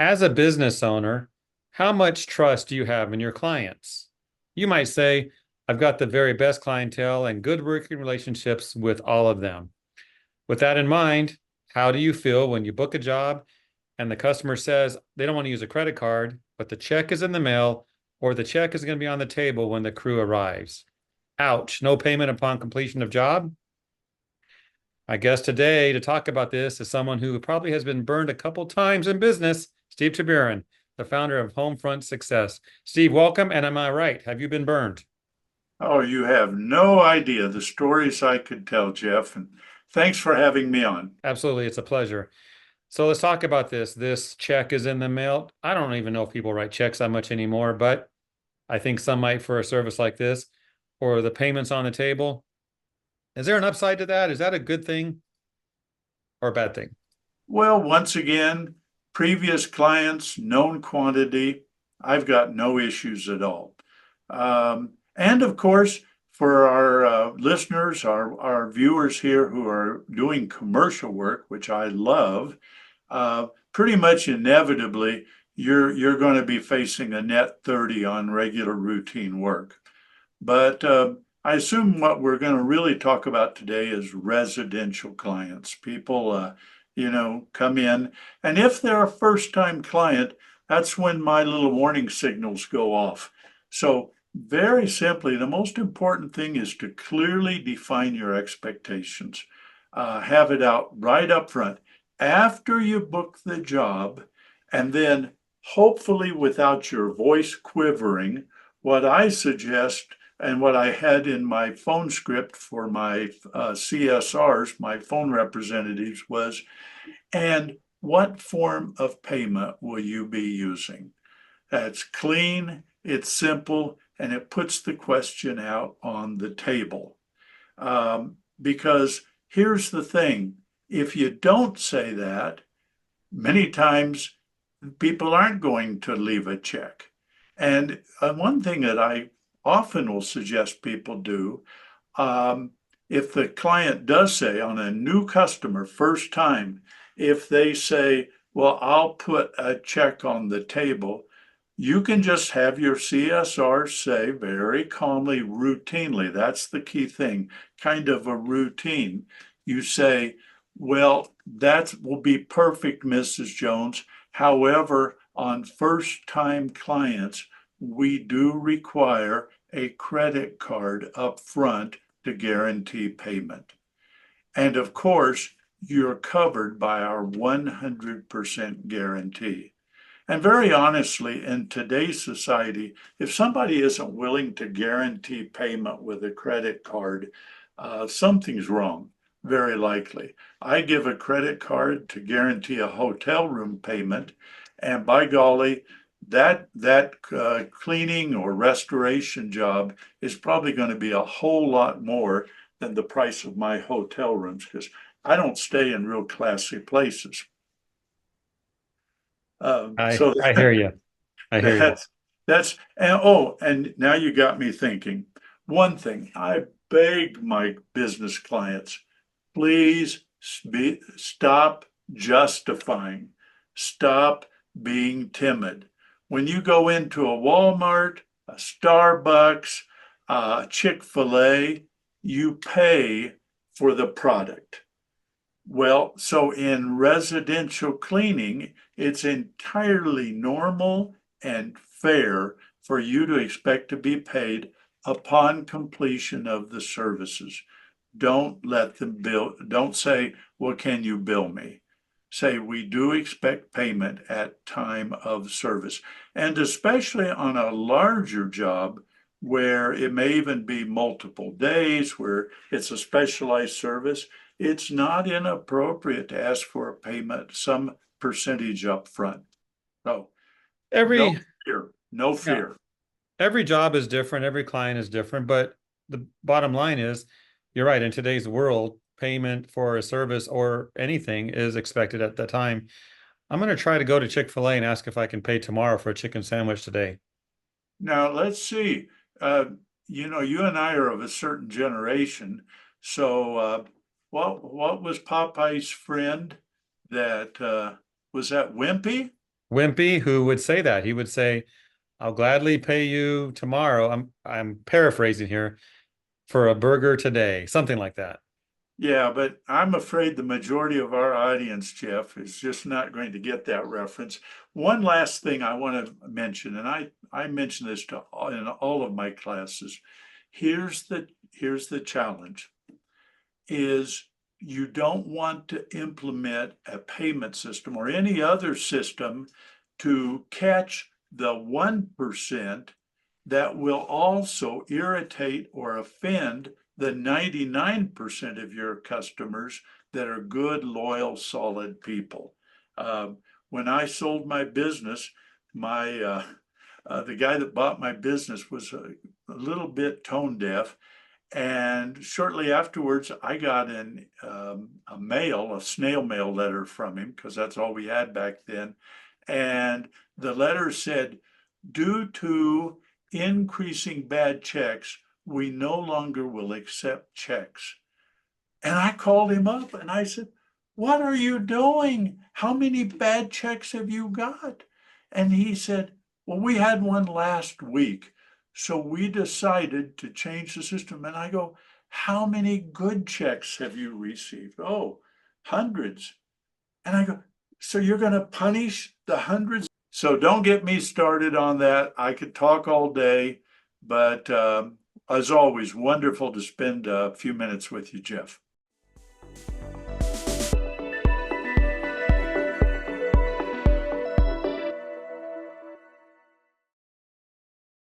As a business owner, how much trust do you have in your clients? You might say, I've got the very best clientele and good working relationships with all of them. With that in mind, how do you feel when you book a job and the customer says they don't want to use a credit card, but the check is in the mail or the check is going to be on the table when the crew arrives? Ouch, no payment upon completion of job? My guest today to talk about this is someone who probably has been burned a couple times in business, Steve Toburen, the founder of Homefront Success. Steve, welcome. And am I right? Have you been burned? Oh, you have no idea the stories I could tell, Jeff. And thanks for having me on. Absolutely. It's a pleasure. So let's talk about this. This check is in the mail. I don't even know if people write checks that much anymore, but I think some might for a service like this, or the payments on the table. Is there an upside to that? Is that a good thing or a bad thing? Well, once again, previous clients, known quantity. I've got no issues at all. And of course, for our listeners, our viewers here who are doing commercial work, which I love, pretty much inevitably, you're going to be facing a net 30 on regular routine work. But I assume what we're going to really talk about today is residential clients. People, come in. And if they're a first time client, that's when my little warning signals go off. So, very simply, the most important thing is to clearly define your expectations. Have it out right up front after you book the job, and then hopefully without your voice quivering. What I suggest and what I had in my phone script for my CSRs, my phone representatives, was, and what form of payment will you be using? That's clean, it's simple, and it puts the question out on the table. Because here's the thing, if you don't say that, many times people aren't going to leave a check. And one thing that I often will suggest people do, um, if the client does say on a new customer, first time, if they say, well, I'll put a check on the table, you can just have your CSR say very calmly, routinely, that's the key thing, kind of a routine. You say, well, that will be perfect, Mrs. Jones. However, on first time clients, we do require a credit card up front to guarantee payment. And of course, you're covered by our 100% guarantee. And very honestly, in today's society, if somebody isn't willing to guarantee payment with a credit card, something's wrong, very likely. I give a credit card to guarantee a hotel room payment, and by golly, that cleaning or restoration job is probably going to be a whole lot more than the price of my hotel rooms because I don't stay in real classy places. I So I hear you. I hear you. that's and now you got me thinking. One thing I beg my business clients, please stop justifying, stop being timid. When you go into a Walmart, a Starbucks, a Chick-fil-A, you pay for the product. Well, so in residential cleaning, it's entirely normal and fair for you to expect to be paid upon completion of the services. Don't let them bill, don't say, well, can you bill me? Say, we do expect payment at time of service. And especially on a larger job where it may even be multiple days, where it's a specialized service, it's not inappropriate to ask for a payment, some percentage up front. So no Every fear, no yeah, fear. every job is different, every client is different, but the bottom line is you're right. In today's world, payment for a service or anything is expected at the time. I'm going to try to go to Chick-fil-A and ask if I can pay tomorrow for a chicken sandwich today. Now let's see. Uh, you and I are of a certain generation. So what was Popeye's friend that was that Wimpy? wimpy who would say that. He would say, I'll gladly pay you tomorrow. I'm paraphrasing here for a burger today, something like that. Yeah, but I'm afraid the majority of our audience, Jeff, is just not going to get that reference. One last thing I want to mention, and I mention this in all of my classes. Here's the challenge is you don't want to implement a payment system or any other system to catch the 1% that will also irritate or offend the 99% of your customers that are good, loyal, solid people. When I sold my business, the guy that bought my business was a little bit tone deaf, and shortly afterwards, I got a snail mail letter from him because that's all we had back then. And the letter said, due to increasing bad checks, we no longer will accept checks. And I called him up and I said, what are you doing? How many bad checks have you got? And he said, well, we had one last week. So we decided to change the system. And I go, how many good checks have you received? Oh, hundreds. And I go, so you're going to punish the hundreds? So don't get me started on that. I could talk all day, but as always, wonderful to spend a few minutes with you, Jeff.